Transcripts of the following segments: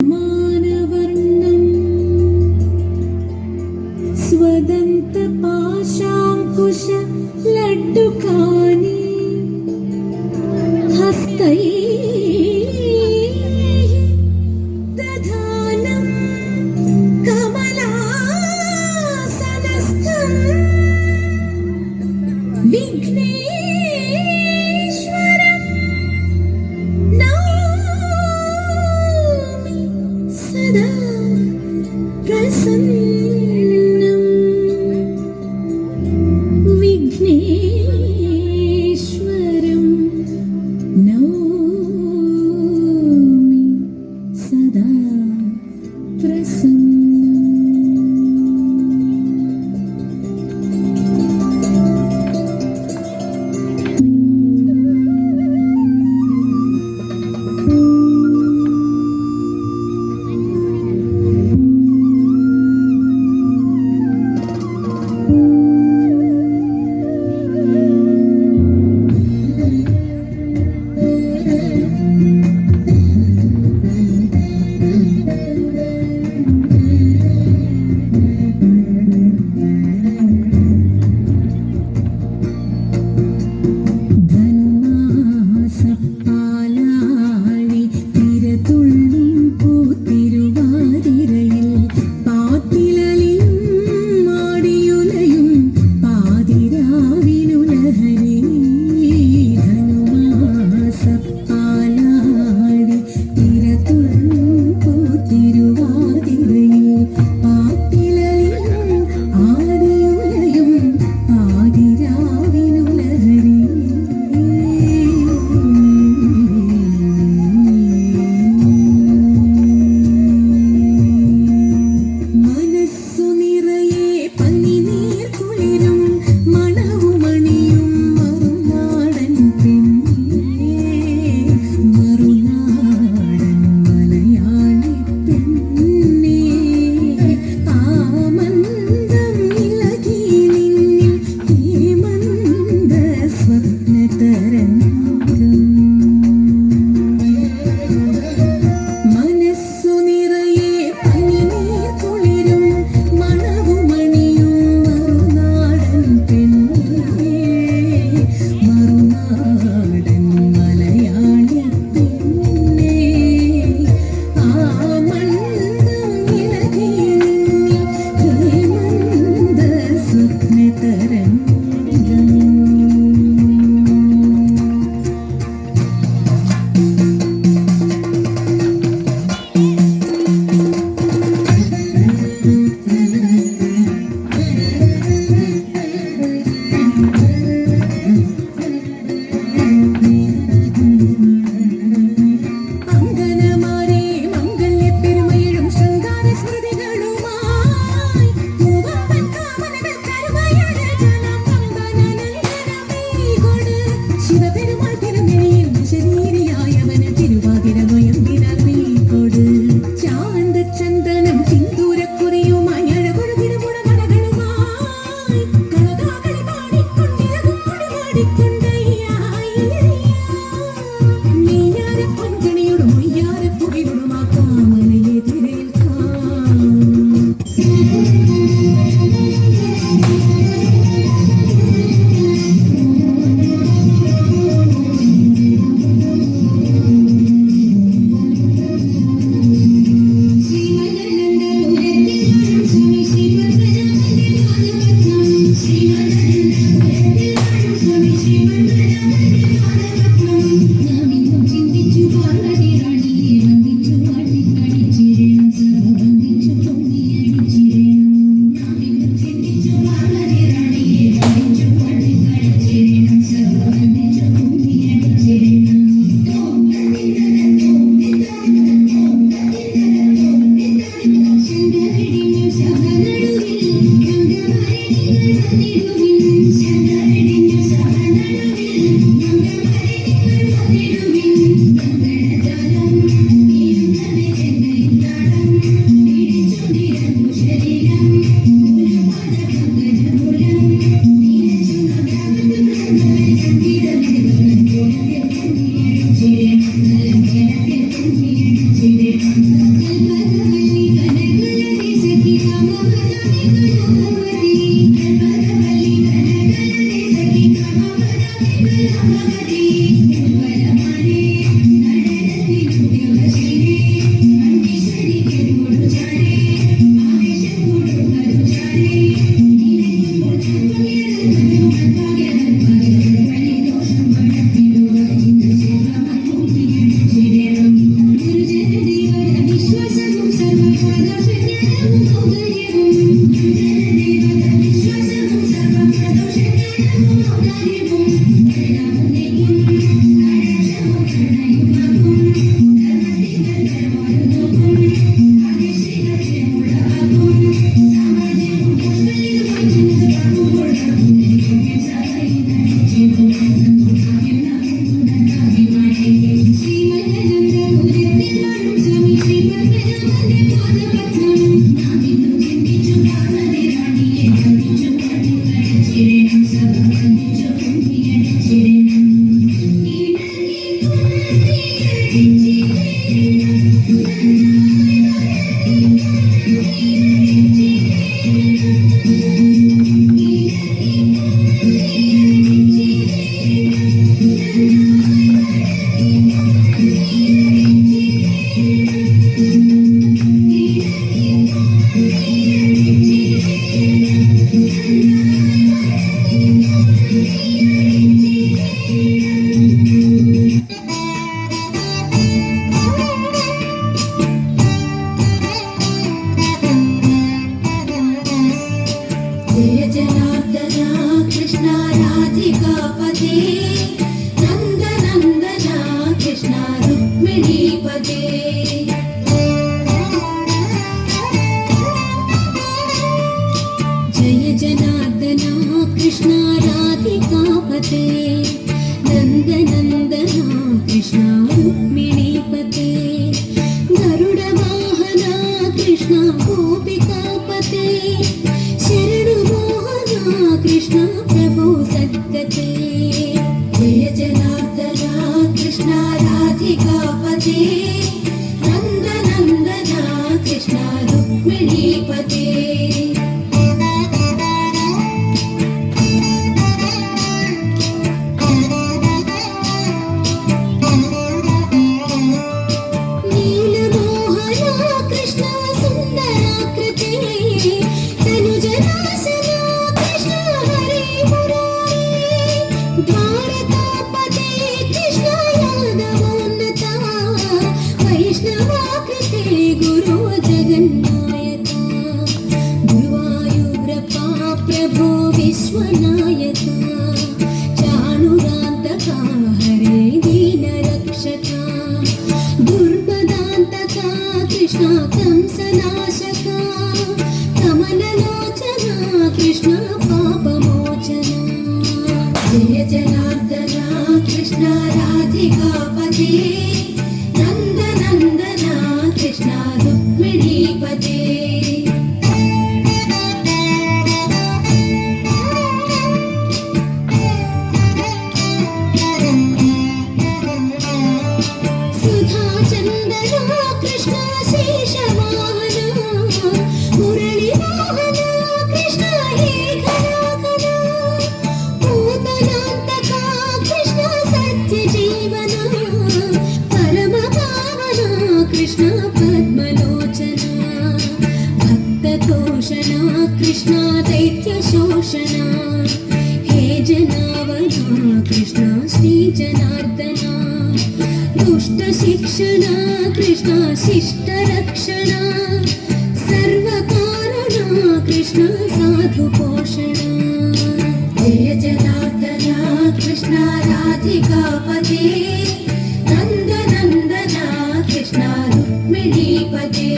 മാനവർണം സ്വദന്ത പാശാങ്കുശ ലഡ്ഡുകാനി ഹസ്തൈ ദധാനം കമലാസനസ്ഥം വിഘ്നേശ്വരം നമാമി സദാ പ്രസന്നം. വിഘ്നേശ്വരം നമാമി സദാ പ്രസന്നം. जय जनार्दना कृष्ण राधिकापते नन्दनन्दना कृष्ण रुक्मिणीपते जय जनार्दना कृष्ण राधिकापते नन्दनन्दना कृष्ण रुक्मिणीपते गरुडवाहना कृष्ण गोपिकापते कृष्ण प्रभु सद्गते जय जनार्दना कृष्ण राधिकापते नन्दनन्दना कृष्ण रुक्मिणीपते नीलमोहना कृष्ण सुन्दराकृते तनुजनाशना द्वारकापते कृष्ण यादवोन्नता वैष्णवाकृते गुरु जगन्नायका गुरुवायूरप्पा प्रभो विश्वनायका चाणुरान्तका हरे दीनरक्षका दुर्मदान्तका कृष्ण कंसनाशका कमललोचना कृष्ण पापमोचना जय जनार्दना कृष्ण राधिकापते नन्दनन्दना कृष्ण रुक्मिणीपते सुधाचन्दना कृष्ण शेषवाहना मुरलीमोहना कृष्ण हे घनाघना पूतनान्तका कृष्ण सत्यजीवना परमपावना कृष्ण पद्मलोचना भक्ततोषणा कृष्ण दैत्यशोषणा हे जनावना कृष्ण श्रीजनार्दना दुष्टशिक्षणा कृष्ण शिष्टरक्षणा सर्वकारणा कृष्ण साधुपोषणा जय जनार्दना कृष्ण राधिकापते नन्दनन्दना कृष्ण रुक्मिणीपते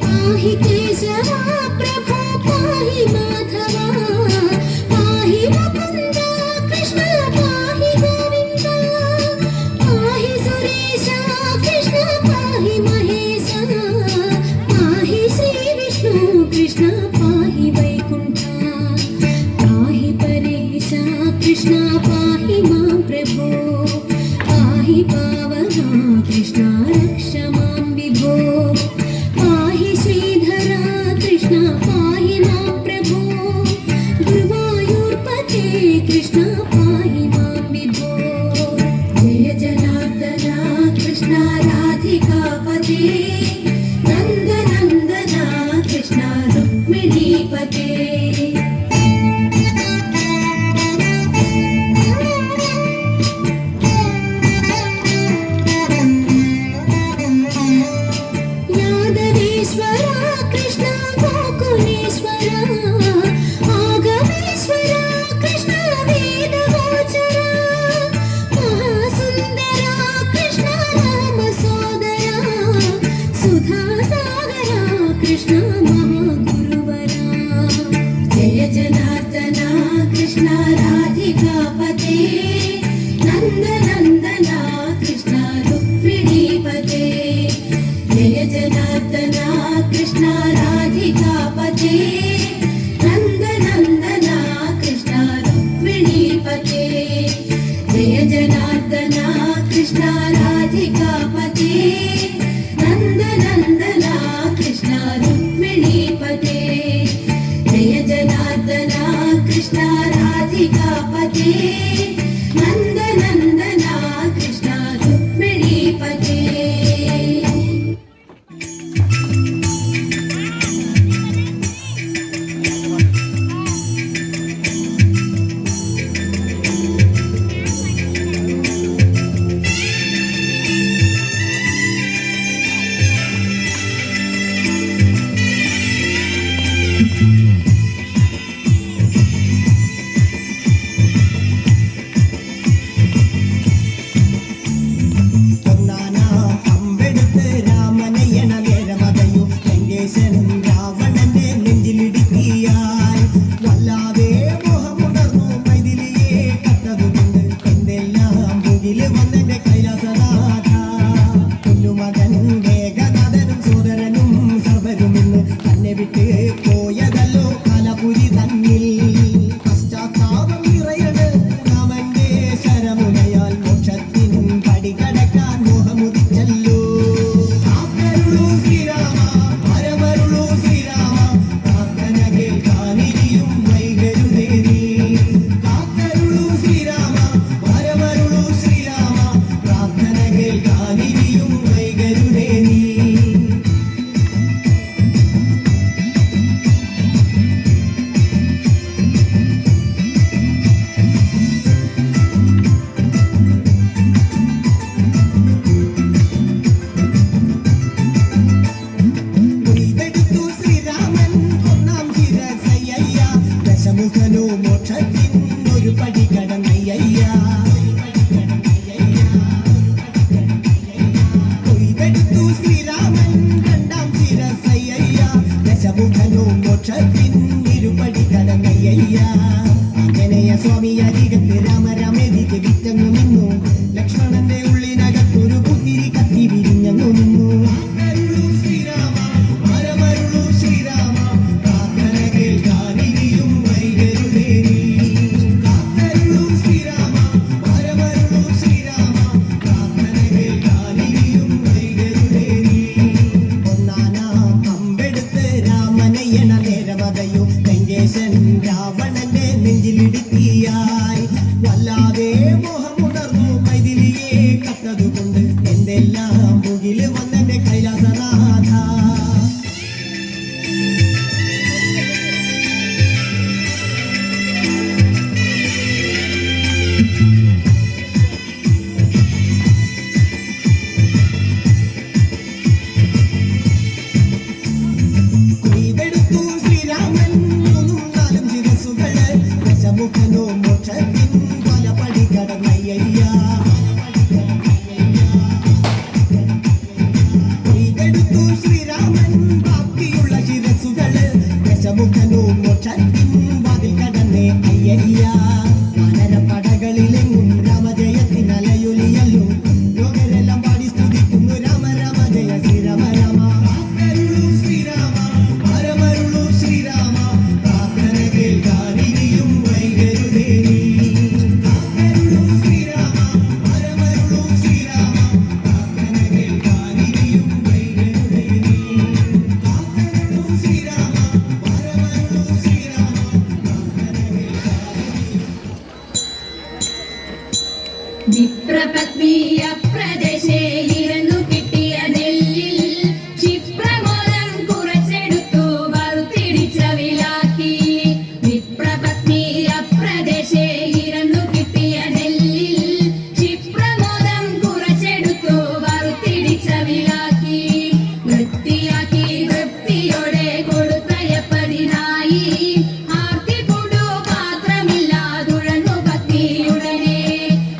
पाहि केशवा प्रभो पाहि माधवा पाहि मुकुन्दा कृष्ण पाहि गोविन्दा पाहि सुरेशा कृष्ण पाहि महेशा पाहि श्रीविष्णु कृष्ण पाहि वैकुण्ठा पाहि परेशा कृष्ण पाहि मां प्रभो पाहि पावना कृष्ण रक्ष मां विभो पाहि श्रीधरा कृष्ण पाहि मां प्रभो गुरुवायूर्पते कृष्ण पाहि मां विभो जय जनार्दना कृष्ण राधिकापते नन्दनन्दना कृष्ण रुक्मिणीपते जनार्दना कृष्ण राधिकापते नन्दनन्दना कृष्ण रुक्मिणीपते जय जनार्दना कृष्ण राधिकापते नन्दनन्दना कृष्ण रुक्मिणीपते जय जनार्दना कृष्ण राधिकापते नन्दनन्दना कृष्ण रुक्मिणीपते जय जनार्दना कृष्ण राधिकापते नन्दनन्दना कृष्ण रुक्मिणीपते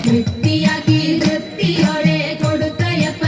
വൃത്തിയാക്കി തൃപ്തിയോടെ കൊടുത്തയപ്പ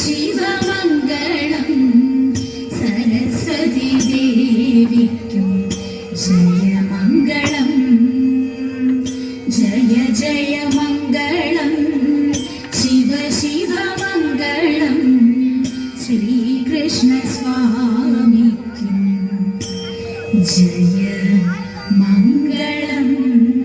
ശിവമംഗളം സരസ്വതി ദേവിക്കും ജയമംഗളം ജയ ജയ മംഗളം ശിവ ശിവമംഗളം ശ്രീകൃഷ്ണ സ്വാമിക്കും ജയ മംഗളം.